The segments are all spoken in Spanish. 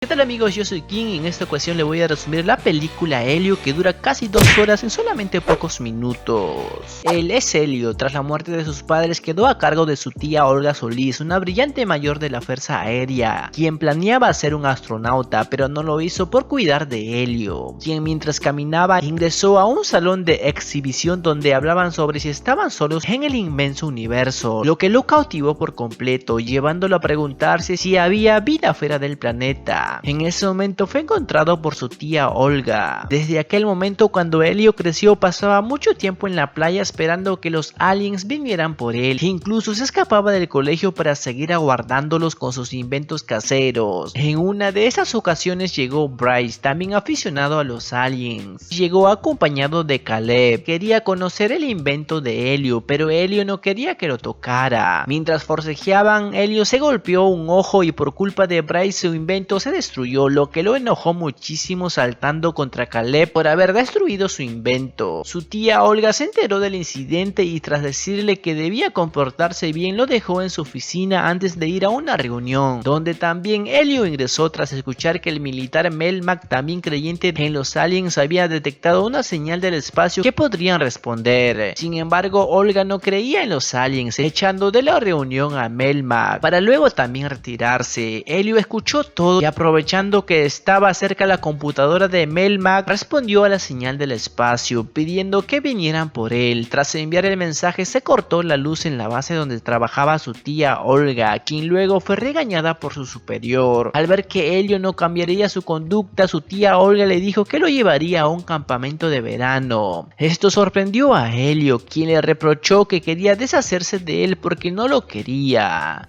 ¿Qué tal amigos? Yo soy King y en esta ocasión le voy a resumir la película Helio, que dura casi 2 horas en solamente pocos minutos. Él es Helio. Tras la muerte de sus padres quedó a cargo de su tía Olga Solís, una brillante mayor de la Fuerza Aérea, quien planeaba ser un astronauta pero no lo hizo por cuidar de Helio, quien mientras caminaba ingresó a un salón de exhibición donde hablaban sobre si estaban solos en el inmenso universo, lo que lo cautivó por completo, llevándolo a preguntarse si había vida fuera del planeta. En ese momento fue encontrado por su tía Olga. Desde aquel momento, cuando Helio creció, pasaba mucho tiempo en la playa esperando que los aliens vinieran por él. Incluso se escapaba del colegio para seguir aguardándolos con sus inventos caseros. En una de esas ocasiones llegó Bryce, también aficionado a los aliens. Llegó acompañado de Caleb. Quería conocer el invento de Helio, pero Helio no quería que lo tocara. Mientras forcejeaban, Helio se golpeó un ojo y por culpa de Bryce su invento se destruyó, lo que lo enojó muchísimo, saltando contra Caleb por haber destruido su invento. Su tía Olga se enteró del incidente y tras decirle que debía comportarse bien lo dejó en su oficina antes de ir a una reunión, donde también Helio ingresó tras escuchar que el militar Melmac, también creyente en los aliens, había detectado una señal del espacio que podrían responder. Sin embargo, Olga no creía en los aliens, echando de la reunión a Melmac para luego también retirarse. Helio escuchó todo y aprovechando que estaba cerca la computadora de Melmac, respondió a la señal del espacio pidiendo que vinieran por él. Tras enviar el mensaje se cortó la luz en la base donde trabajaba su tía Olga, quien luego fue regañada por su superior. Al ver que Helio no cambiaría su conducta, su tía Olga le dijo que lo llevaría a un campamento de verano. Esto sorprendió a Helio, quien le reprochó que quería deshacerse de él porque no lo quería.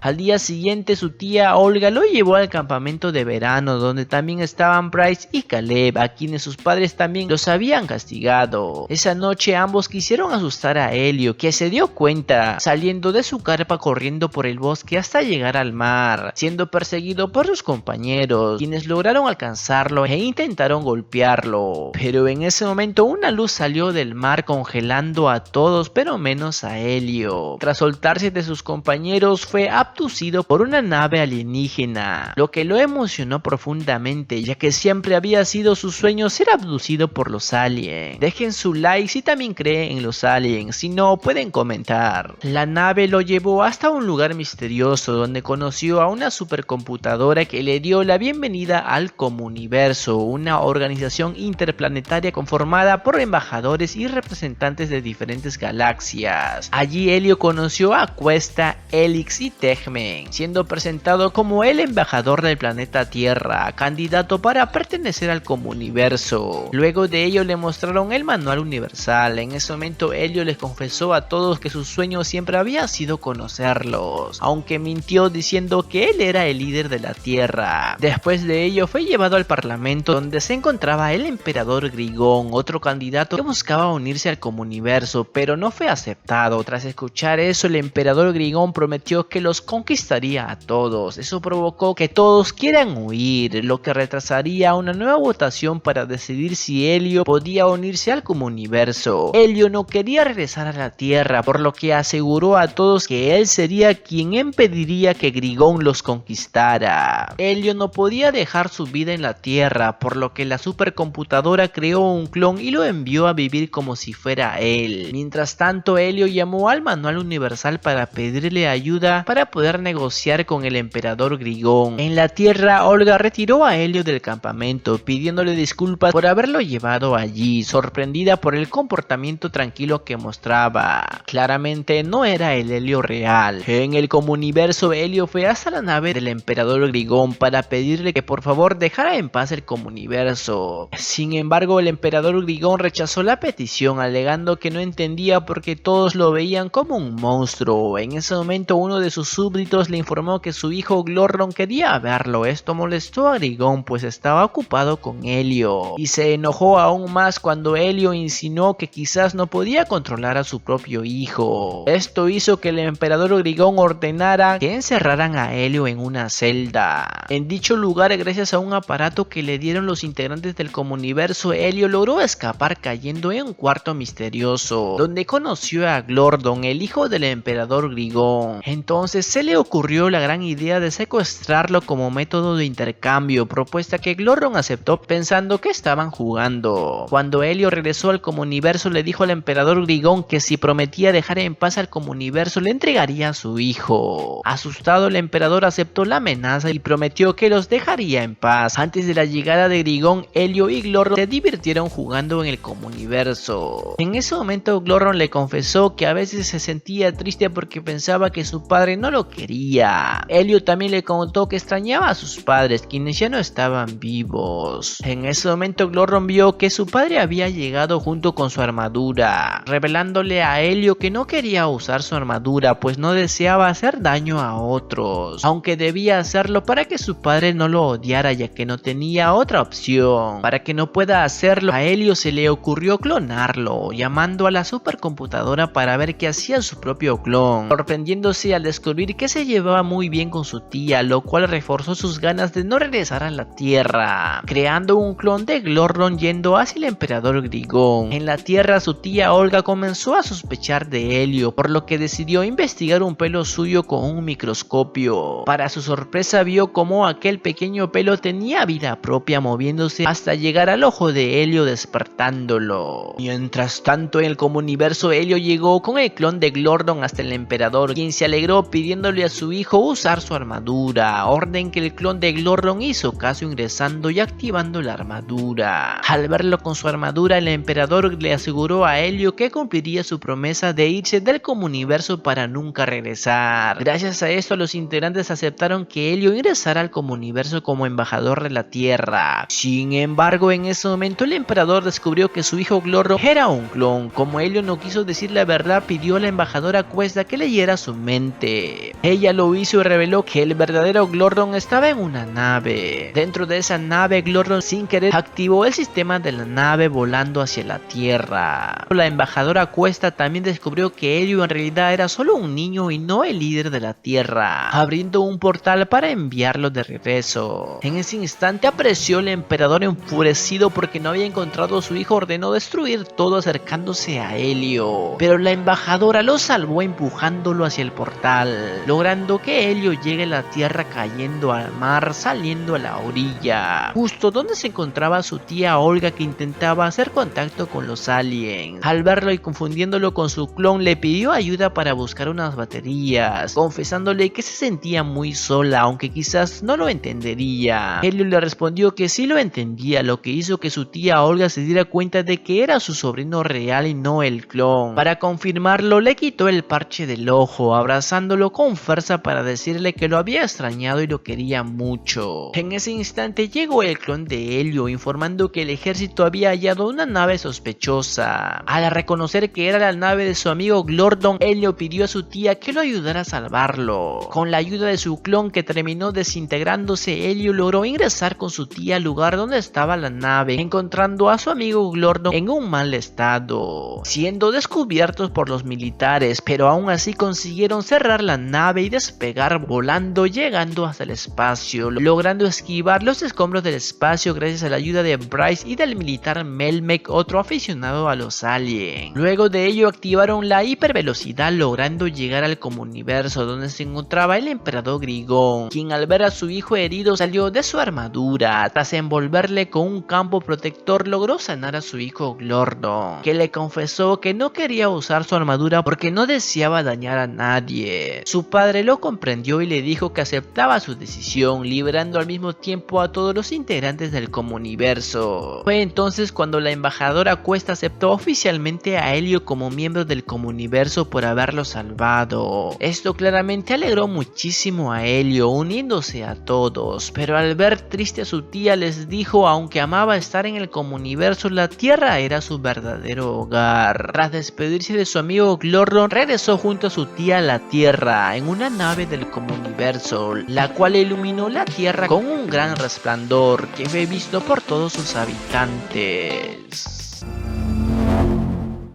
Al día siguiente su tía Olga lo llevó al campamento de verano, donde también estaban Bryce y Caleb, a quienes sus padres también los habían castigado. Esa noche ambos quisieron asustar a Helio, que se dio cuenta, saliendo de su carpa corriendo por el bosque hasta llegar al mar, siendo perseguido por sus compañeros, quienes lograron alcanzarlo e intentaron golpearlo. Pero en ese momento una luz salió del mar congelando a todos, pero menos a Helio. Tras soltarse de sus compañeros fue abducido por una nave alienígena, lo que lo emocionó profundamente, ya que siempre había sido su sueño ser abducido por los aliens. Dejen su like si también creen en los aliens, si no pueden comentar. La nave lo llevó hasta un lugar misterioso donde conoció a una supercomputadora que le dio la bienvenida al Comuniverso, una organización interplanetaria conformada por embajadores y representantes de diferentes galaxias. Allí Helio conoció a Cuesta, Helix y Techman, siendo presentado como el embajador del planeta Tierra, candidato para pertenecer al Comuniverso. Luego de ello le mostraron el manual universal. En ese momento Helio les confesó a todos que su sueño siempre había sido conocerlos, aunque mintió diciendo que él era el líder de la Tierra. Después de ello fue llevado al parlamento, donde se encontraba el emperador Grigón, otro candidato que buscaba unirse al Comuniverso, pero no fue aceptado. Tras escuchar eso, el emperador Grigón prometió que los conquistaría a todos. Eso provocó que todos quieran huir, lo que retrasaría una nueva votación para decidir si Helio podía unirse al Comuniverso. Helio no quería regresar a la Tierra, por lo que aseguró a todos que él sería quien impediría que Grigón los conquistara. Helio no podía dejar su vida en la Tierra, por lo que la supercomputadora creó un clon y lo envió a vivir como si fuera él. Mientras tanto, Helio llamó al manual universal para pedirle ayuda para poder negociar con el emperador Grigón. En la Tierra, Olga retiró a Helio del campamento, pidiéndole disculpas por haberlo llevado allí, sorprendida por el comportamiento tranquilo que mostraba. Claramente no era el Helio real. En el Comuniverso, Helio fue hasta la nave del emperador Grigón para pedirle que por favor dejara en paz el Comuniverso. Sin embargo, el emperador Grigón rechazó la petición, alegando que no entendía por qué todos lo veían como un monstruo. En ese momento, uno de sus súbditos le informó que su hijo Glorlon quería verlo. Esto molestó a Grigón, pues estaba ocupado con Helio, y se enojó aún más cuando Helio insinuó que quizás no podía controlar a su propio hijo. Esto hizo que el emperador Grigón ordenara que encerraran a Helio en una celda. En dicho lugar, gracias a un aparato que le dieron los integrantes del Comuniverso, Helio logró escapar cayendo en un cuarto misterioso, donde conoció a Glordon, el hijo del emperador Grigón. Entonces se le ocurrió la gran idea de secuestrarlo como método de intercambio, propuesta que Glorron aceptó pensando que estaban jugando. Cuando Helio regresó al Comuniverso, le dijo al emperador Grigón que si prometía dejar en paz al Comuniverso le entregaría a su hijo. Asustado, el emperador aceptó la amenaza y prometió que los dejaría en paz. Antes de la llegada de Grigón, Helio y Glorron se divirtieron jugando en el Comuniverso. En ese momento Glorron le confesó que a veces se sentía triste porque pensaba que su padre no lo quería. Helio también le contó que extrañaba a sus padres, quienes ya no estaban vivos. En ese momento Glorron vio que su padre había llegado junto con su armadura, revelándole a Helio que no quería usar su armadura pues no deseaba hacer daño a otros, aunque debía hacerlo para que su padre no lo odiara ya que no tenía otra opción. Para que no pueda hacerlo, a Helio se le ocurrió clonarlo, llamando a la supercomputadora para ver qué hacía su propio clon, sorprendiéndose al descubrir que se llevaba muy bien con su tía, lo cual reforzó sus ganas de no regresar a la Tierra, creando un clon de Glorron yendo hacia el emperador Grigón. En la Tierra, su tía Olga comenzó a sospechar de Helio, por lo que decidió investigar un pelo suyo con un microscopio. Para su sorpresa, vio cómo aquel pequeño pelo tenía vida propia, moviéndose hasta llegar al ojo de Helio, despertándolo. Mientras tanto, en el Comuniverso, Helio llegó con el clon de Glorron hasta el emperador, quien se alegró pidiéndole a su hijo usar su armadura, orden que el clon de Glorron hizo caso ingresando y activando la armadura. Al verlo con su armadura, el emperador le aseguró a Helio que cumpliría su promesa de irse del Comuniverso para nunca regresar. Gracias a esto, los integrantes aceptaron que Helio ingresara al Comuniverso como embajador de la Tierra. Sin embargo, en ese momento el emperador descubrió que su hijo Glorron era un clon. Como Helio no quiso decir la verdad, pidió a la embajadora Cuesta que leyera su mente. Ella lo hizo y reveló que el verdadero Glorron estaba en una nave. Dentro de esa nave, Glorron sin querer activó el sistema de la nave volando hacia la Tierra. La embajadora Cuesta también descubrió que Helio en realidad era solo un niño y no el líder de la Tierra, abriendo un portal para enviarlo de regreso. En ese instante apareció el emperador enfurecido porque no había encontrado a su hijo, ordenó destruir todo acercándose a Helio, pero la embajadora lo salvó empujándolo hacia el portal, logrando que Helio llegue a la Tierra cayendo al mar, saliendo a la orilla, justo donde se encontraba su tía Olga, que intentaba hacer contacto con los aliens. Al verlo y confundiéndolo con su clon, le pidió ayuda para buscar unas baterías, confesándole que se sentía muy sola, aunque quizás no lo entendería. Helio le respondió que sí lo entendía, lo que hizo que su tía Olga se diera cuenta de que era su sobrino real y no el clon. Para confirmarlo, le quitó el parche del ojo, abrazándolo con fuerza para decirle que lo había extrañado y lo quería mucho. En ese instante llegó el clon de Helio, informando que el ejército había hallado una nave sospechosa. Al reconocer que era la nave de su amigo Glorron, Helio pidió a su tía que lo ayudara a salvarlo. Con la ayuda de su clon, que terminó desintegrándose, Helio logró ingresar con su tía al lugar donde estaba la nave, encontrando a su amigo Glorron en un mal estado, siendo descubiertos por los militares, pero aún así consiguieron cerrar la nave y despegar volando, llegando hasta el espacio, logrando esquivar los escombros del espacio gracias a la ayuda de Bryce y del militar Melmek, otro aficionado a los aliens. Luego de ello activaron la hipervelocidad, logrando llegar al Comuniverso, donde se encontraba el emperador Grigón, quien al ver a su hijo herido salió de su armadura. Tras envolverle con un campo protector, logró sanar a su hijo Glorron, que le confesó que no quería usar su armadura porque no deseaba dañar a nadie. Su padre lo comprendió y le dijo que aceptaba su decisión, liberando al mismo tiempo a todos los integrantes del Comuniverso. Fue entonces cuando la embajadora Cuesta aceptó oficialmente a Helio como miembro del Comuniverso por haberlo salvado. Esto claramente alegró muchísimo a Helio, uniéndose a todos, pero al ver triste a su tía les dijo, aunque amaba estar en el Comuniverso, la Tierra era su verdadero hogar. Tras despedirse de su amigo Glorron, regresó junto a su tía a la Tierra en una nave del Comuniverso, la cual iluminó la Tierra con un gran resplandor que fue visto por todos sus habitantes.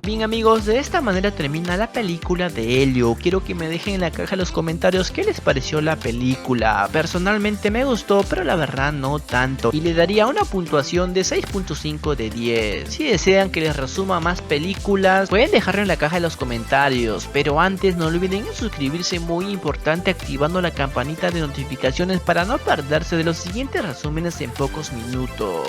Bien amigos, de esta manera termina la película de Helio. Quiero que me dejen en la caja de los comentarios qué les pareció la película. Personalmente me gustó, pero la verdad no tanto, y le daría una puntuación de 6.5 de 10. Si desean que les resuma más películas, pueden dejarlo en la caja de los comentarios, pero antes no olviden en suscribirse, muy importante, activando la campanita de notificaciones para no perderse de los siguientes resúmenes en pocos minutos.